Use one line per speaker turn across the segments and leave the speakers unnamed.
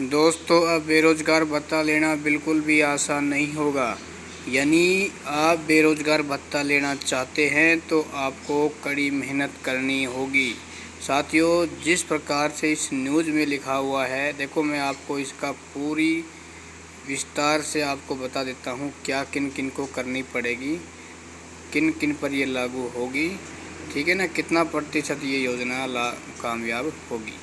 दोस्तों, अब बेरोज़गार भत्ता लेना बिल्कुल भी आसान नहीं होगा। यानी आप बेरोज़गार भत्ता लेना चाहते हैं तो आपको कड़ी मेहनत करनी होगी। साथियों, जिस प्रकार से इस न्यूज़ में लिखा हुआ है, देखो मैं आपको इसका पूरी विस्तार से आपको बता देता हूँ क्या किन किन को करनी पड़ेगी, किन किन पर ये लागू होगी। ठीक है ना, कितना प्रतिशत ये योजना कामयाब होगी।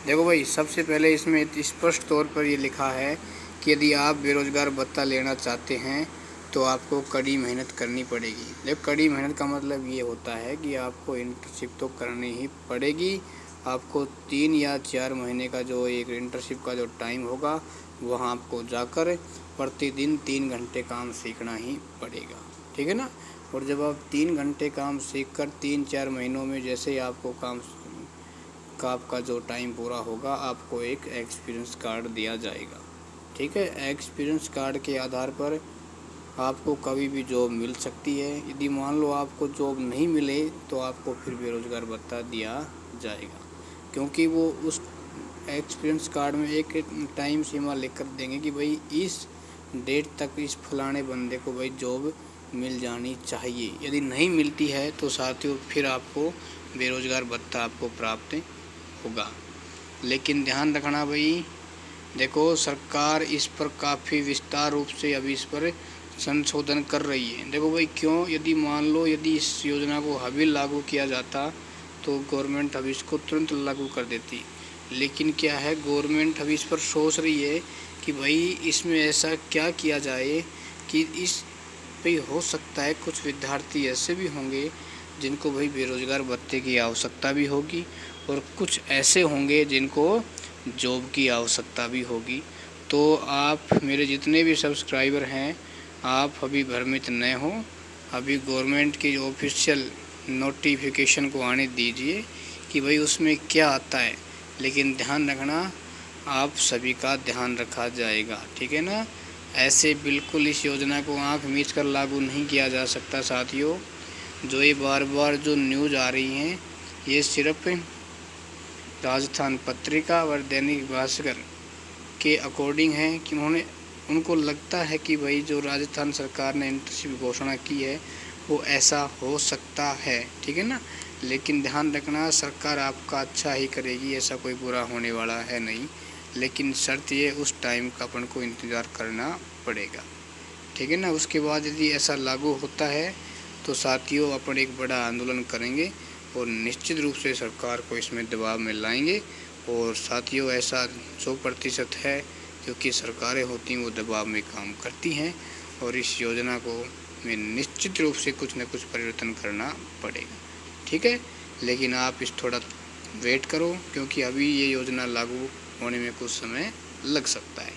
देखो भाई, सबसे पहले इसमें स्पष्ट तौर पर ये लिखा है कि यदि आप बेरोज़गार भत्ता लेना चाहते हैं तो आपको कड़ी मेहनत करनी पड़ेगी। देखो, कड़ी मेहनत का मतलब ये होता है कि आपको इंटर्नशिप तो करनी ही पड़ेगी। आपको 3 या 4 महीने का जो एक इंटर्नशिप का जो टाइम होगा, वहाँ आपको जाकर प्रतिदिन 3 घंटे काम सीखना ही पड़ेगा। ठीक है ना। और जब आप 3 घंटे काम सीखकर 3-4 महीनों में जैसे ही आपको काम का आपका जो टाइम पूरा होगा, आपको एक एक्सपीरियंस कार्ड दिया जाएगा। ठीक है, एक्सपीरियंस कार्ड के आधार पर आपको कभी भी जॉब मिल सकती है। यदि मान लो आपको जॉब नहीं मिले तो आपको फिर बेरोज़गार भत्ता दिया जाएगा, क्योंकि वो उस एक्सपीरियंस कार्ड में एक टाइम सीमा लिख कर देंगे कि भाई इस डेट तक इस फलाने बंदे को भाई जॉब मिल जानी चाहिए। यदि नहीं मिलती है तो साथियों फिर आपको बेरोज़गार भत्ता आपको प्राप्त होगा। लेकिन ध्यान रखना भाई, देखो सरकार इस पर काफ़ी विस्तार रूप से अभी इस पर संशोधन कर रही है। देखो भाई, क्यों, यदि मान लो यदि इस योजना को अभी लागू किया जाता तो गवर्नमेंट अभी इसको तुरंत लागू कर देती। लेकिन क्या है, गवर्नमेंट अभी इस पर सोच रही है कि भाई इसमें ऐसा क्या किया जाए कि इस भाई हो सकता है कुछ विद्यार्थी ऐसे भी होंगे जिनको भाई बेरोज़गार भत्ते की आवश्यकता भी होगी और कुछ ऐसे होंगे जिनको जॉब की आवश्यकता भी होगी। तो आप मेरे जितने भी सब्सक्राइबर हैं, आप अभी भ्रमित न हो। अभी गवर्नमेंट की ऑफिशियल नोटिफिकेशन को आने दीजिए कि भाई उसमें क्या आता है। लेकिन ध्यान रखना, आप सभी का ध्यान रखा जाएगा। ठीक है ना। ऐसे बिल्कुल इस योजना को आँख मीच कर लागू नहीं किया जा सकता। साथियों, जो ये बार बार जो न्यूज़ आ रही हैं, ये सिर्फ राजस्थान पत्रिका और दैनिक भास्कर के अकॉर्डिंग है कि उनको लगता है कि भाई जो राजस्थान सरकार ने इंटर्नशिप घोषणा की है वो ऐसा हो सकता है। ठीक है ना। लेकिन ध्यान रखना, सरकार आपका अच्छा ही करेगी, ऐसा कोई बुरा होने वाला है नहीं। लेकिन शर्त ये, उस टाइम का अपन को इंतज़ार करना पड़ेगा। ठीक है ना। उसके बाद यदि ऐसा लागू होता है तो साथियों अपन एक बड़ा आंदोलन करेंगे और निश्चित रूप से सरकार को इसमें दबाव में लाएंगे। और साथियों, ऐसा 100% है, क्योंकि सरकारें होती हैं वो दबाव में काम करती हैं और इस योजना को में निश्चित रूप से कुछ न कुछ परिवर्तन करना पड़ेगा। ठीक है। लेकिन आप इस थोड़ा वेट करो, क्योंकि अभी ये योजना लागू होने में कुछ समय लग सकता है।